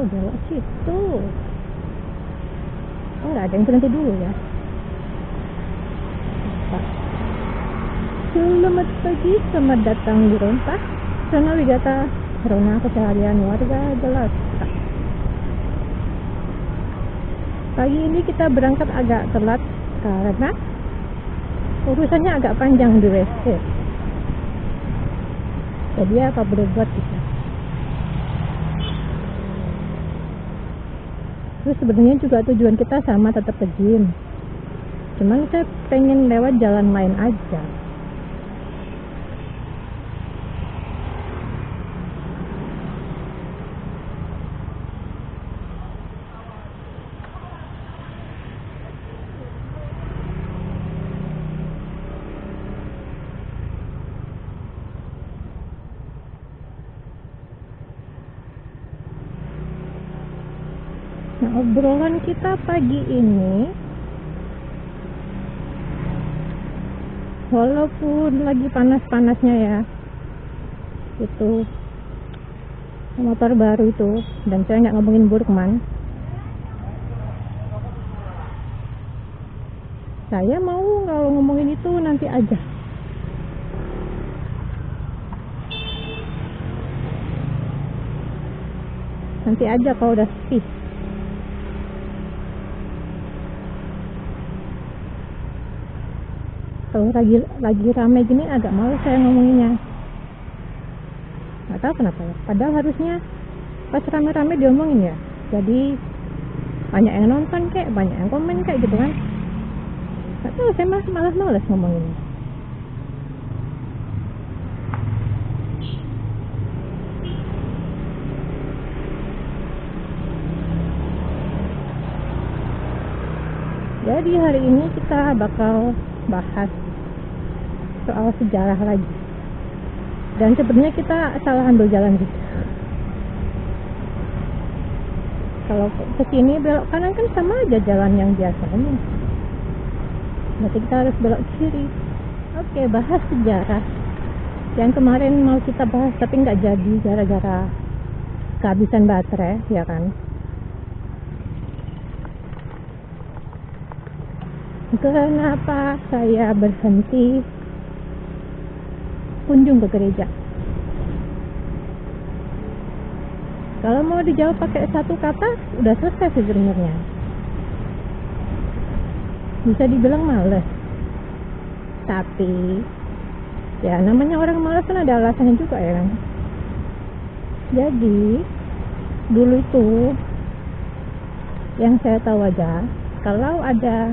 Oh, belok situ. Oh, nggak ada yang berhenti dulu ya. Pak. Selamat pagi, selamat datang di Rontah, zona wisata zona keseharian warga Jelas. Pagi ini kita berangkat agak telat karena urusannya agak panjang di WC. Jadi apa boleh buat kita. Terus sebenarnya juga tujuan kita sama, tetap ke gym. Cuman saya pengen lewat jalan lain aja. Nah, obrolan kita pagi ini, walaupun lagi panas-panasnya ya, itu motor baru itu, dan saya nggak ngomongin Burkman, saya mau kalau ngomongin itu nanti aja. Nanti aja kalau udah sepi. Kalau lagi rame gini agak malu saya ngomonginnya. Nggak tahu kenapa ya. Padahal harusnya pas rame-rame diomongin ya. Jadi banyak yang nonton kayak, banyak yang komen kayak gitu kan. Nggak tahu, saya malas ngomonginnya. Jadi hari ini kita bakal bahas soal sejarah lagi. Dan sebenarnya kita salah ambil jalan gitu. Kalau ke sini belok kanan kan sama aja jalan yang biasanya. Berarti kita harus belok kiri. Oke, bahas sejarah. Yang kemarin mau kita bahas tapi nggak jadi gara-gara kehabisan baterai, ya kan? Kenapa saya berhenti kunjung ke gereja? Kalau mau dijawab pakai satu kata, udah selesai sebenarnya. Bisa dibilang males. Tapi, ya namanya orang malas kan ada alasannya juga ya kan. Jadi, dulu itu, yang saya tahu aja, kalau ada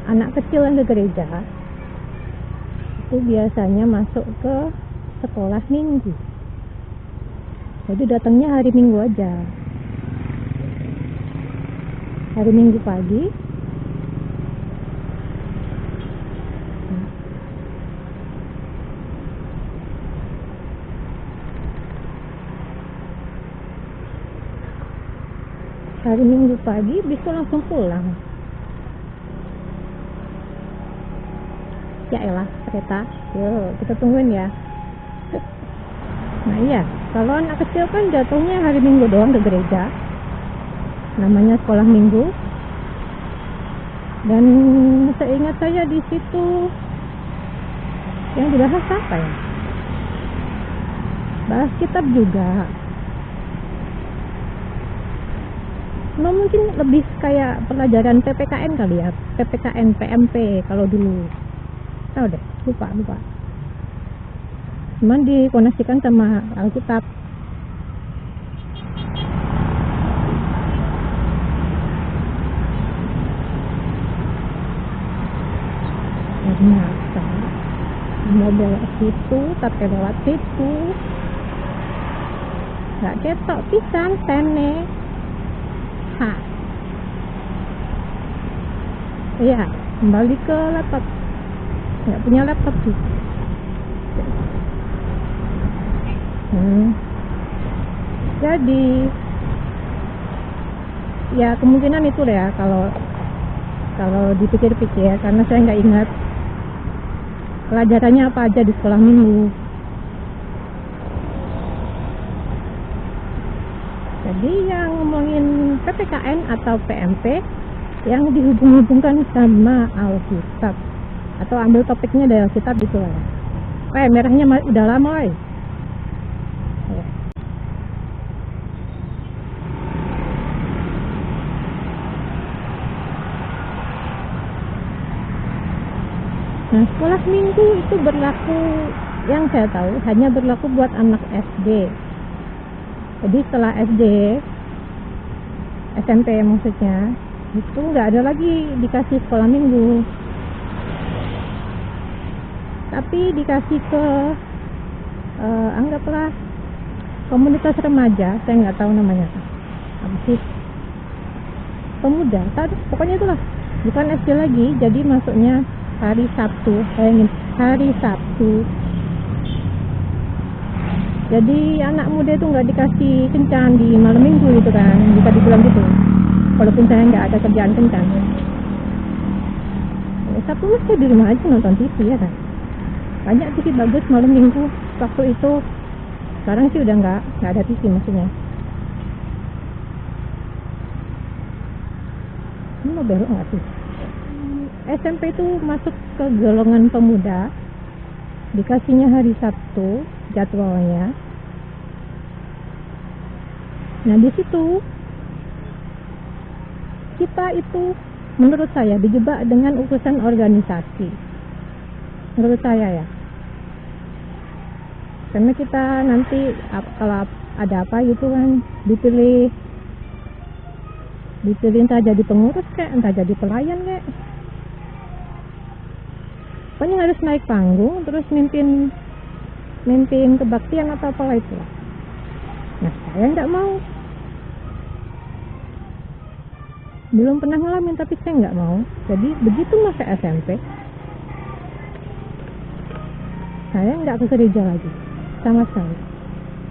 anak kecil yang ke gereja itu biasanya masuk ke sekolah minggu. Jadi datangnya hari Minggu aja. Hari Minggu pagi. Hari Minggu pagi bisa langsung pulang. Ya elah, kereta. Yuk, kita tungguin ya. Nah iya, kalau anak kecil kan jatuhnya hari Minggu doang ke gereja. Namanya sekolah minggu. Dan seingat saya di situ yang dibahas apa ya? Bahas kitab juga. Nah, mungkin lebih kayak pelajaran PPKN kali ya. PPKN, PMP kalau dulu. Tahu deh, lupa. Cuman dikoneksikan sama Alkitab. Ternyata mau belok situ, tapi lewat situ gak ketok pisan tene. Iya, kembali ke laptop. Nggak punya laptop sih. Jadi ya kemungkinan itu deh ya kalau dipikir-pikir, karena saya nggak ingat pelajarannya apa aja di sekolah minggu. Jadi yang ngomongin PPKN atau PMP yang dihubung-hubungkan sama Alkitab atau ambil topiknya dari Alkitab gitu lah. Merahnya udah lama ya. Nah, sekolah minggu itu berlaku, yang saya tahu hanya berlaku buat anak SD. Jadi setelah SD, SMP maksudnya, itu nggak ada lagi dikasih sekolah minggu. Tapi dikasih ke anggaplah komunitas remaja, saya nggak tahu namanya apa sih, pemuda, pokoknya itulah, bukan SD lagi. Jadi masuknya hari Sabtu, hari Sabtu. Jadi anak muda itu nggak dikasih kencan di malam minggu gitu kan, bisa dibilang gitu. Walaupun saya nggak ada kerjaan kencan. Sabtu saya di rumah aja nonton TV ya kan. Banyak TV bagus malam minggu waktu itu. Sekarang sih udah nggak ada TV maksudnya. Ini mau belok nggak sih? SMP itu masuk ke golongan pemuda, dikasihnya hari Sabtu jadwalnya. Nah di situ kita itu menurut saya dijebak dengan urusan organisasi. Menurut saya ya, karena kita nanti kalau ada apa gitu kan dipilih entah jadi pengurus kayak, entah jadi pelayan kayak. Pokoknya harus naik panggung terus mimpin kebaktian atau apalah itu. Nah saya nggak mau, belum pernah ngalamin tapi saya nggak mau. Jadi begitu masa SMP saya nggak ke gereja lagi sama sekali.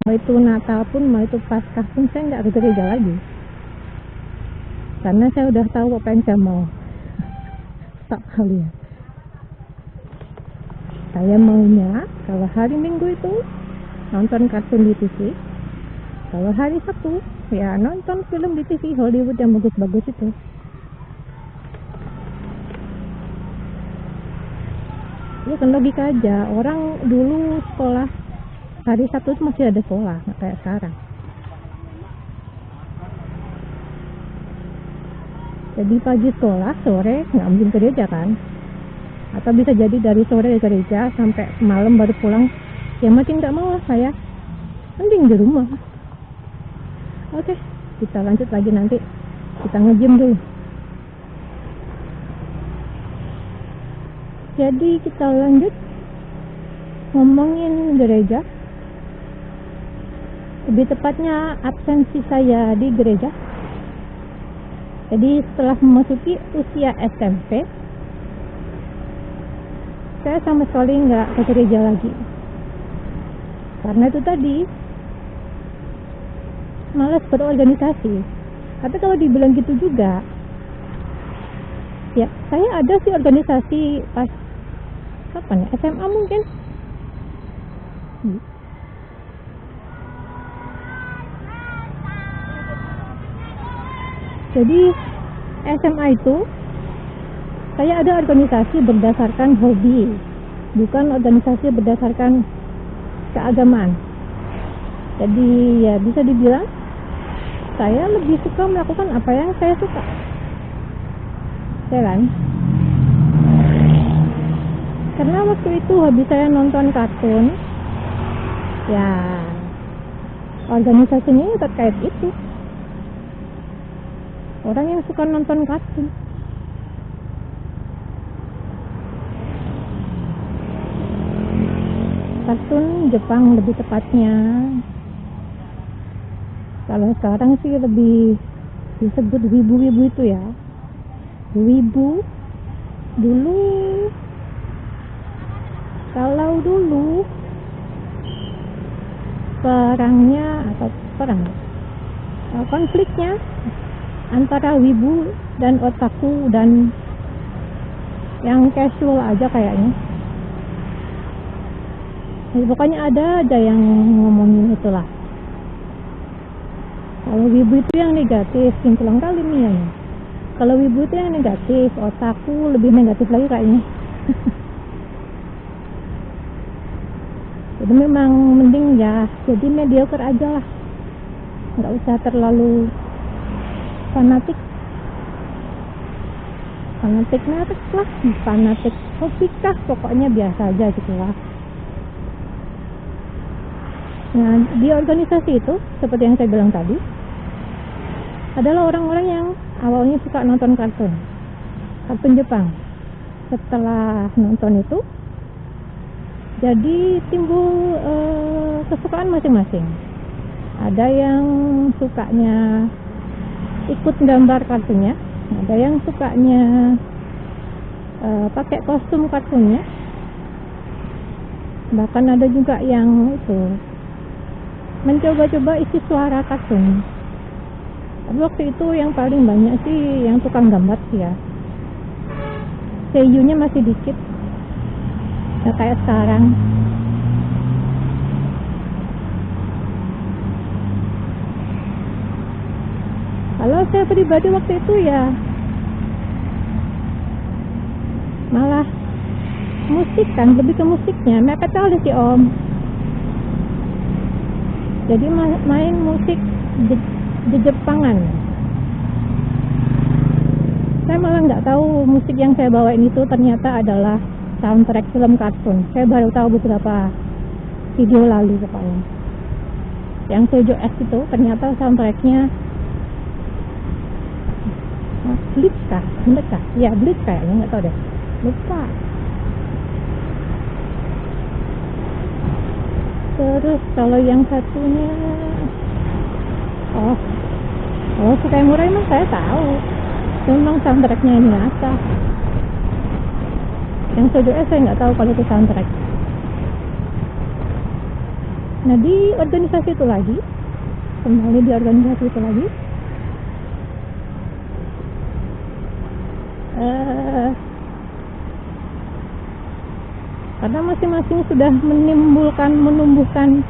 Mau itu Natal pun, mau itu Paskah pun saya nggak ke gereja lagi, karena saya udah tahu apa yang saya mau. Tak kalian. Saya maunya kalau hari Minggu itu nonton kartun di TV, kalau hari Sabtu ya nonton film di TV Hollywood yang bagus-bagus itu. Ya kan logika aja, orang dulu sekolah hari Sabtu itu masih ada sekolah, nggak kayak sekarang. Jadi pagi sekolah, sore nggak mungkin ke gereja kan? Atau bisa jadi dari sore ke gereja sampai malam baru pulang. Ya makin nggak mau lah saya, mending di rumah. Oke, kita lanjut lagi nanti. Kita nge-gym dulu. Jadi kita lanjut ngomongin gereja. Lebih tepatnya absensi saya di gereja. Jadi setelah memasuki usia SMP, saya sama sekali nggak ke gereja lagi. Karena itu tadi, malas berorganisasi. Tapi kalau dibilang gitu juga, ya saya ada sih organisasi pas kapan ya, SMA mungkin. Jadi SMA itu saya ada organisasi berdasarkan hobi, bukan organisasi berdasarkan keagamaan. Jadi ya bisa dibilang saya lebih suka melakukan apa yang saya suka, ya kan? Karena waktu itu hobi saya nonton kartun, ya organisasinya terkait itu. Orang yang suka nonton kartun. Kartun Jepang lebih tepatnya. Kalau sekarang sih lebih disebut wibu-wibu itu ya. Wibu dulu, kalau dulu konfliknya antara wibu dan otaku dan yang casual aja kayaknya. Jadi pokoknya ada aja yang ngomongin itulah. Kalau wibu itu yang negatif, pulang kali nih ya. Kalau wibu itu yang negatif, otakku lebih negatif lagi kayaknya. Jadi memang mending ya jadi mediocre aja lah, nggak usah terlalu fanatik merek lah, fanatik hobi kah, pokoknya biasa aja gitu lah. Nah, di organisasi itu seperti yang saya bilang tadi, adalah orang-orang yang awalnya suka nonton kartun Jepang. Setelah nonton itu jadi timbul kesukaan masing-masing. Ada yang sukanya ikut gambar kartunnya, ada yang sukanya pakai kostum kartunnya, bahkan ada juga yang itu mencoba-coba isi suara kartun. Tapi waktu itu yang paling banyak sih yang tukang gambar sih ya. Seiyunya masih dikit, nggak kayak sekarang. Kalau saya pribadi waktu itu ya malah musik kan, lebih ke musiknya, mepet kali sih om. Jadi main musik Jepangan. Saya malah nggak tahu musik yang saya bawain itu ternyata adalah soundtrack film kartun. Saya baru tahu beberapa video lalu pokoknya. Yang Sejo S itu ternyata soundtracknya Blitz kah? Ya Blitz kayaknya, nggak tahu deh. Lupa. Terus kalau yang satunya Sukaimurai emang saya tahu. Memang soundtracknya ini apa. Yang Sejo S saya nggak tahu kalau itu soundtrack. Nah di organisasi itu lagi, kembali di organisasi itu lagi, karena masing-masing sudah menumbuhkan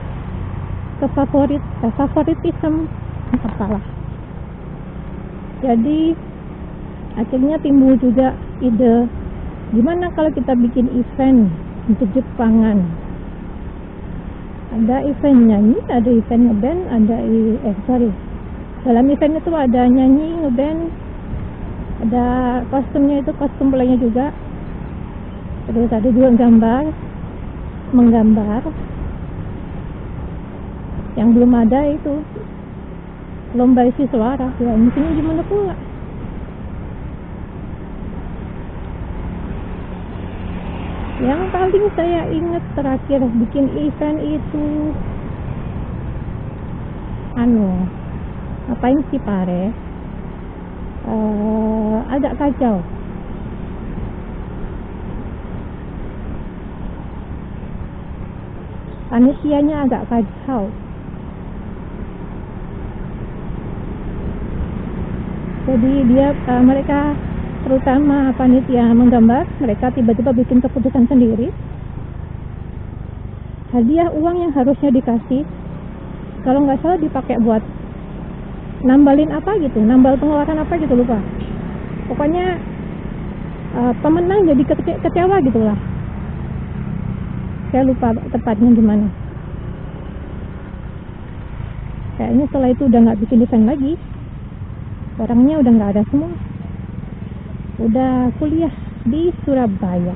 favoritisme apalah. Jadi akhirnya timbul juga ide, gimana kalau kita bikin event untuk Jepangan. Ada event nyanyi, ada event ngeband, dalam event itu ada nyanyi, ngeband, ada kostumnya, itu kostum playnya juga. Terus ada juga menggambar. Yang belum ada itu lomba isi suara. Ya mungkin gimana pula. Yang paling saya ingat terakhir bikin event itu ngapain sih Pare? Agak kacau. Panitianya agak kacau. Jadi mereka, terutama panitia menggambar, mereka tiba-tiba bikin keputusan sendiri. Hadiah uang yang harusnya dikasih, kalau nggak salah dipakai buat nambalin apa gitu, nambal pengeluaran apa gitu, lupa. Pokoknya pemenang jadi kecewa gitu lah. Saya lupa tepatnya gimana. Kayaknya setelah itu udah nggak bikin desain lagi. Orangnya udah nggak ada semua. Udah kuliah di Surabaya.